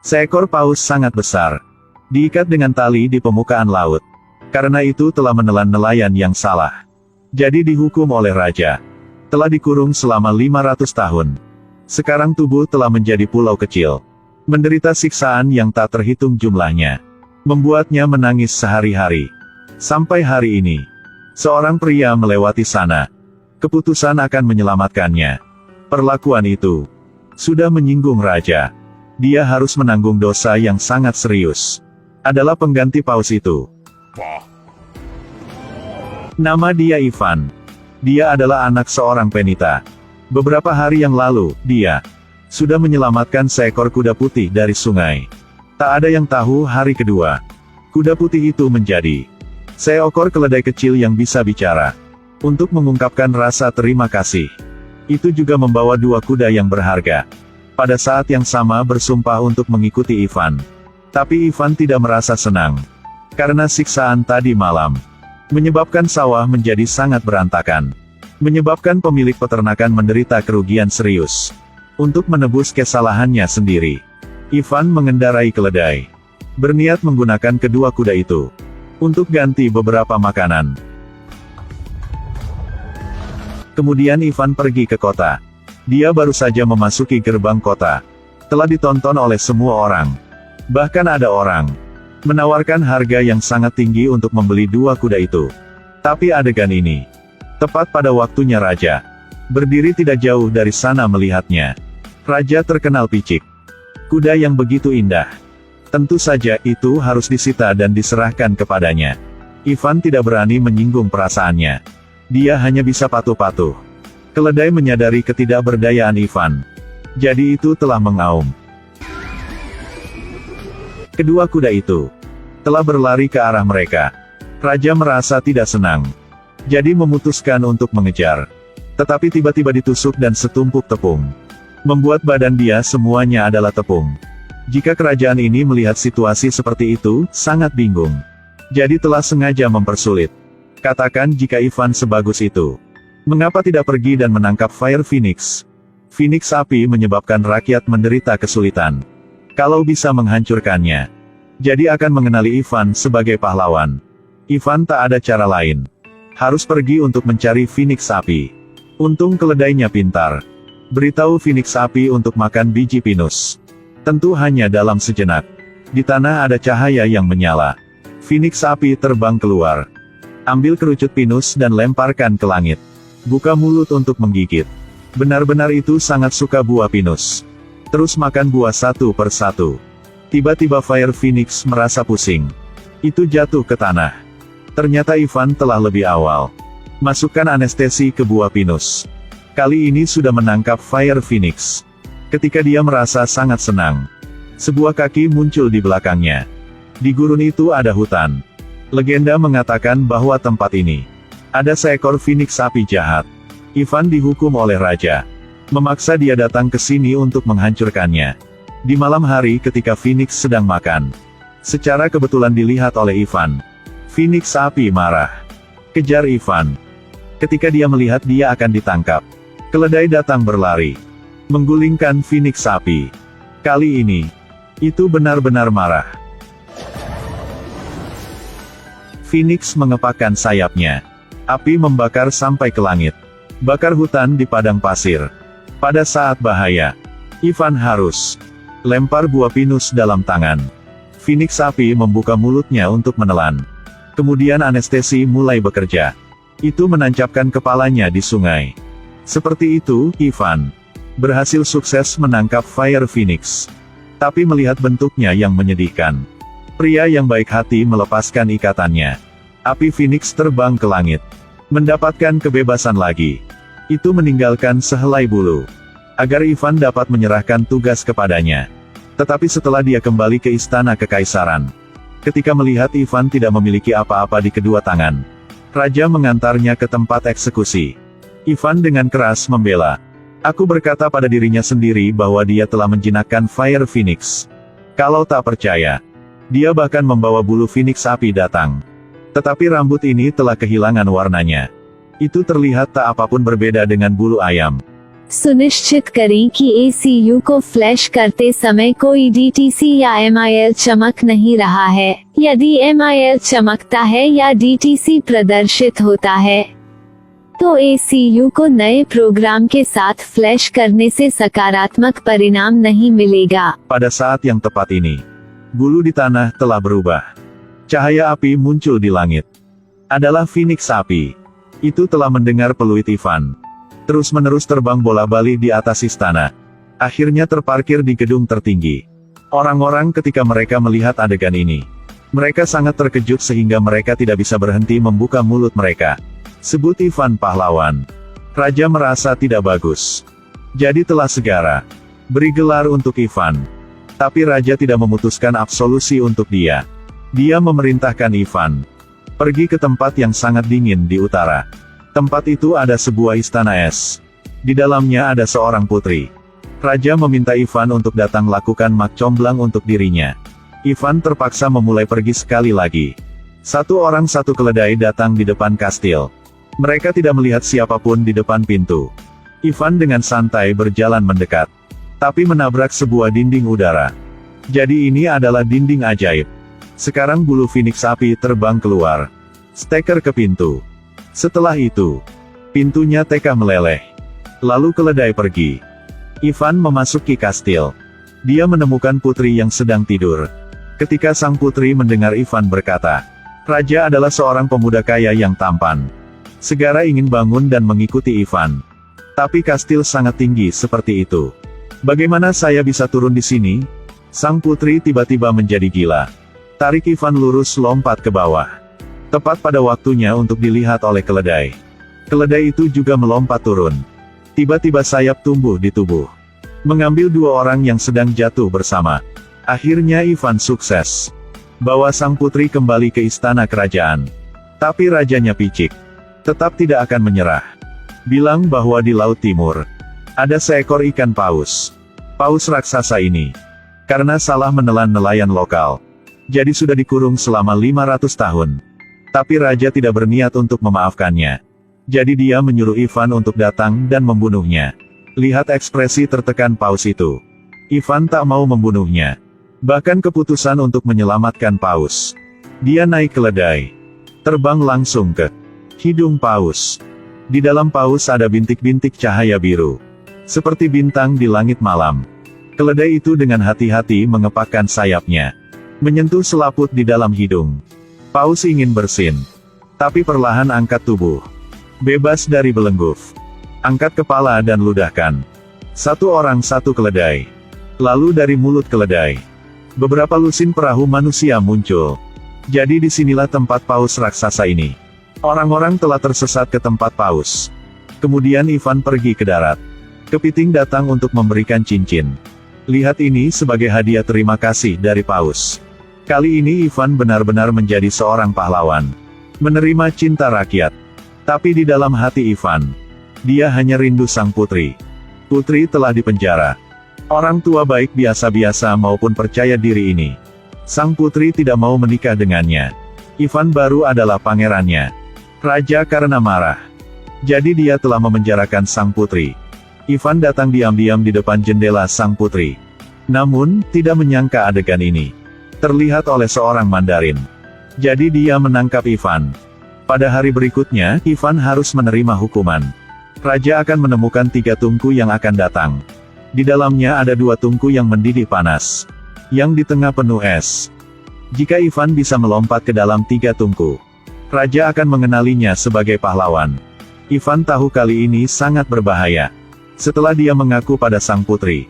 Seekor paus sangat besar. Diikat dengan tali di permukaan laut. Karena itu telah menelan nelayan yang salah. Jadi dihukum oleh raja. Telah dikurung selama 500 tahun. Sekarang tubuh telah menjadi pulau kecil. Menderita siksaan yang tak terhitung jumlahnya. Membuatnya menangis sehari-hari. Sampai hari ini. Seorang pria melewati sana. Keputusan akan menyelamatkannya. Perlakuan itu sudah menyinggung raja. Dia harus menanggung dosa yang sangat serius. Adalah pengganti paus itu. Nama dia Ivan. Dia adalah anak seorang penita. Beberapa hari yang lalu, dia sudah menyelamatkan seekor kuda putih dari sungai. Tak ada yang tahu hari kedua. Kuda putih itu menjadi seekor keledai kecil yang bisa bicara. Untuk mengungkapkan rasa terima kasih. Itu juga membawa 2 kuda yang berharga. Pada saat yang sama bersumpah untuk mengikuti Ivan. Tapi Ivan tidak merasa senang. Karena siksaan tadi malam. Menyebabkan sawah menjadi sangat berantakan. Menyebabkan pemilik peternakan menderita kerugian serius. Untuk menebus kesalahannya sendiri. Ivan mengendarai keledai. Berniat menggunakan kedua kuda itu. Untuk ganti beberapa makanan. Kemudian Ivan pergi ke kota. Dia baru saja memasuki gerbang kota. Telah ditonton oleh semua orang. Bahkan ada orang menawarkan harga yang sangat tinggi untuk membeli 2 kuda itu. Tapi adegan ini tepat pada waktunya raja berdiri tidak jauh dari sana melihatnya. Raja terkenal picik. Kuda yang begitu indah. Tentu saja itu harus disita dan diserahkan kepadanya. Ivan tidak berani menyinggung perasaannya. Dia hanya bisa patuh-patuh. Keledai menyadari ketidakberdayaan Ivan. Jadi itu telah mengaum. Kedua kuda itu telah berlari ke arah mereka. Raja merasa tidak senang. Jadi memutuskan untuk mengejar. Tetapi tiba-tiba ditusuk dan setumpuk tepung. Membuat badan dia semuanya adalah tepung. Jika kerajaan ini melihat situasi seperti itu, sangat bingung. Jadi telah sengaja mempersulit. Katakan jika Ivan sebagus itu. Mengapa tidak pergi dan menangkap Fire Phoenix? Phoenix api menyebabkan rakyat menderita kesulitan. Kalau bisa menghancurkannya. Jadi akan mengenali Ivan sebagai pahlawan. Ivan tak ada cara lain. Harus pergi untuk mencari Phoenix api. Untung keledainya pintar. Beritahu Phoenix api untuk makan biji pinus. Tentu hanya dalam sejenak. Di tanah ada cahaya yang menyala. Phoenix api terbang keluar. Ambil kerucut pinus dan lemparkan ke langit. Buka mulut untuk menggigit. Benar-benar itu sangat suka buah pinus. Terus makan buah satu per satu. Tiba-tiba Fire Phoenix merasa pusing. Itu jatuh ke tanah. Ternyata Ivan telah lebih awal. Masukkan anestesi ke buah pinus. Kali ini sudah menangkap Fire Phoenix. Ketika dia merasa sangat senang. Sebuah kaki muncul di belakangnya. Di gurun itu ada hutan. Legenda mengatakan bahwa tempat ini ada seekor Phoenix api jahat. Ivan dihukum oleh raja. Memaksa dia datang ke sini untuk menghancurkannya. Di malam hari ketika Phoenix sedang makan. Secara kebetulan dilihat oleh Ivan. Phoenix api marah. Kejar Ivan. Ketika dia melihat dia akan ditangkap. Keledai datang berlari. Menggulingkan Phoenix api. Kali ini, itu benar-benar marah. Phoenix mengepakkan sayapnya. Api membakar sampai ke langit. Bakar hutan di padang pasir. Pada saat bahaya, Ivan harus lempar buah pinus dalam tangan. Phoenix api membuka mulutnya untuk menelan. Kemudian anestesi mulai bekerja. Itu menancapkan kepalanya di sungai. Seperti itu, Ivan berhasil sukses menangkap Fire Phoenix. Tapi melihat bentuknya yang menyedihkan. Pria yang baik hati melepaskan ikatannya. Api Phoenix terbang ke langit. Mendapatkan kebebasan lagi. Itu meninggalkan sehelai bulu. Agar Ivan dapat menyerahkan tugas kepadanya. Tetapi setelah dia kembali ke istana kekaisaran. Ketika melihat Ivan tidak memiliki apa-apa di kedua tangan. Raja mengantarnya ke tempat eksekusi. Ivan dengan keras membela. Aku berkata pada dirinya sendiri bahwa dia telah menjinakkan Fire Phoenix. Kalau tak percaya. Dia bahkan membawa bulu Phoenix api datang. Tetapi rambut ini telah kehilangan warnanya. Itu terlihat tak apapun berbeda dengan bulu ayam. सुनिश्चित करें कि ACU को फ्लैश करते समय कोई DTC या MIL चमक नहीं रहा है। यदि MIL चमकता है या DTC प्रदर्शित होता है, तो ACU को नए प्रोग्राम के साथ फ्लैश करने से सकारात्मक परिणाम नहीं मिलेगा। Pada saat yang tepat ini, bulu di tanah telah berubah. Cahaya api muncul di langit. Adalah Phoenix api. Itu telah mendengar peluit Ivan. Terus-menerus terbang bola-balik di atas istana. Akhirnya terparkir di gedung tertinggi. Orang-orang ketika mereka melihat adegan ini, mereka sangat terkejut sehingga mereka tidak bisa berhenti membuka mulut mereka. Sebut Ivan pahlawan. Raja merasa tidak bagus. Jadi telah segera beri gelar untuk Ivan. Tapi Raja tidak memutuskan absolusi untuk dia. Dia memerintahkan Ivan pergi ke tempat yang sangat dingin di utara. Tempat itu ada sebuah istana es. Di dalamnya ada seorang putri. Raja meminta Ivan untuk datang lakukan mak comblang untuk dirinya. Ivan terpaksa memulai pergi sekali lagi. Satu orang satu keledai datang di depan kastil. Mereka tidak melihat siapapun di depan pintu. Ivan dengan santai berjalan mendekat, tapi menabrak sebuah dinding udara. Jadi ini adalah dinding ajaib. Sekarang bulu Phoenix api terbang keluar. Steker ke pintu. Setelah itu, pintunya teka meleleh. Lalu keledai pergi. Ivan memasuki kastil. Dia menemukan putri yang sedang tidur. Ketika sang putri mendengar Ivan berkata, Raja adalah seorang pemuda kaya yang tampan. Segera ingin bangun dan mengikuti Ivan. Tapi kastil sangat tinggi seperti itu. Bagaimana saya bisa turun di sini? Sang putri tiba-tiba menjadi gila. Tarik Ivan lurus lompat ke bawah. Tepat pada waktunya untuk dilihat oleh keledai. Keledai itu juga melompat turun. Tiba-tiba sayap tumbuh di tubuh, mengambil dua orang yang sedang jatuh bersama. Akhirnya Ivan sukses bawa sang putri kembali ke istana kerajaan. Tapi rajanya picik, tetap tidak akan menyerah. Bilang bahwa di Laut Timur ada seekor ikan paus. Paus raksasa ini, karena salah menelan nelayan lokal, jadi sudah dikurung selama 500 tahun. Tapi raja tidak berniat untuk memaafkannya. Jadi dia menyuruh Ivan untuk datang dan membunuhnya. Lihat ekspresi tertekan paus itu. Ivan tak mau membunuhnya. Bahkan keputusan untuk menyelamatkan paus. Dia naik keledai, terbang langsung ke hidung paus. Di dalam paus ada bintik-bintik cahaya biru, seperti bintang di langit malam. Keledai itu dengan hati-hati mengepakkan sayapnya, menyentuh selaput di dalam hidung. Paus ingin bersin, tapi perlahan angkat tubuh, bebas dari belenggu. Angkat kepala dan ludahkan. Satu orang satu keledai. Lalu dari mulut keledai, beberapa lusin perahu manusia muncul. Jadi disinilah tempat paus raksasa ini. Orang-orang telah tersesat ke tempat paus. Kemudian Ivan pergi ke darat. Kepiting datang untuk memberikan cincin. Lihat ini sebagai hadiah terima kasih dari paus. Kali ini Ivan benar-benar menjadi seorang pahlawan. Menerima cinta rakyat. Tapi di dalam hati Ivan, dia hanya rindu sang putri. Putri telah dipenjara. Orang tua baik biasa-biasa maupun percaya diri ini. Sang putri tidak mau menikah dengannya. Ivan baru adalah pangerannya. Raja karena marah. Jadi dia telah memenjarakan sang putri. Ivan datang diam-diam di depan jendela sang putri. Namun, tidak menyangka adegan ini terlihat oleh seorang Mandarin. Jadi dia menangkap Ivan. Pada hari berikutnya, Ivan harus menerima hukuman. Raja akan menemukan 3 tungku yang akan datang. Di dalamnya ada 2 tungku yang mendidih panas. Yang di tengah penuh es. Jika Ivan bisa melompat ke dalam 3 tungku, Raja akan mengenalinya sebagai pahlawan. Ivan tahu kali ini sangat berbahaya. Setelah dia mengaku pada sang putri,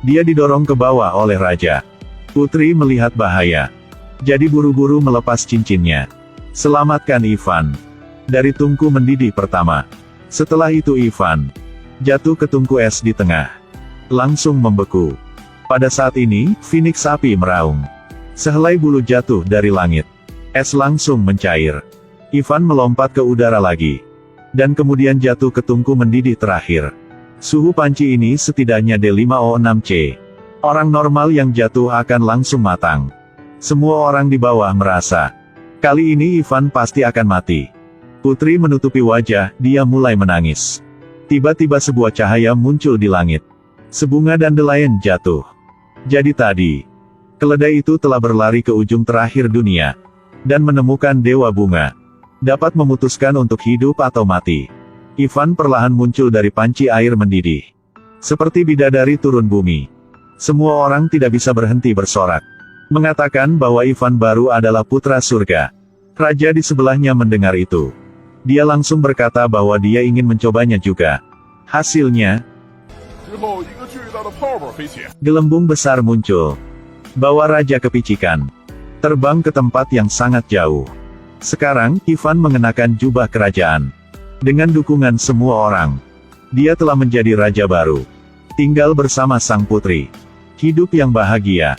dia didorong ke bawah oleh Raja. Putri melihat bahaya, jadi buru-buru melepas cincinnya. Selamatkan Ivan dari tungku mendidih pertama. Setelah itu Ivan jatuh ke tungku es di tengah, langsung membeku. Pada saat ini, Phoenix api meraung. Sehelai bulu jatuh dari langit. Es langsung mencair. Ivan melompat ke udara lagi, dan kemudian jatuh ke tungku mendidih terakhir. Suhu panci ini setidaknya D5O6C. Orang normal yang jatuh akan langsung matang. Semua orang di bawah merasa, kali ini Ivan pasti akan mati. Putri menutupi wajah, dia mulai menangis. Tiba-tiba sebuah cahaya muncul di langit. Sebunga dandelion jatuh. Jadi tadi, keledai itu telah berlari ke ujung terakhir dunia, dan menemukan Dewa Bunga. Dapat memutuskan untuk hidup atau mati. Ivan perlahan muncul dari panci air mendidih. Seperti bidadari turun bumi. Semua orang tidak bisa berhenti bersorak. Mengatakan bahwa Ivan baru adalah putra surga. Raja di sebelahnya mendengar itu. Dia langsung berkata bahwa dia ingin mencobanya juga. Hasilnya, 之后，一个巨大的泡泡飞起， gelembung besar muncul. Bawa raja kepicikan. Terbang ke tempat yang sangat jauh. Sekarang, Ivan mengenakan jubah kerajaan. Dengan dukungan semua orang. Dia telah menjadi raja baru. Tinggal bersama sang putri. Hidup yang bahagia.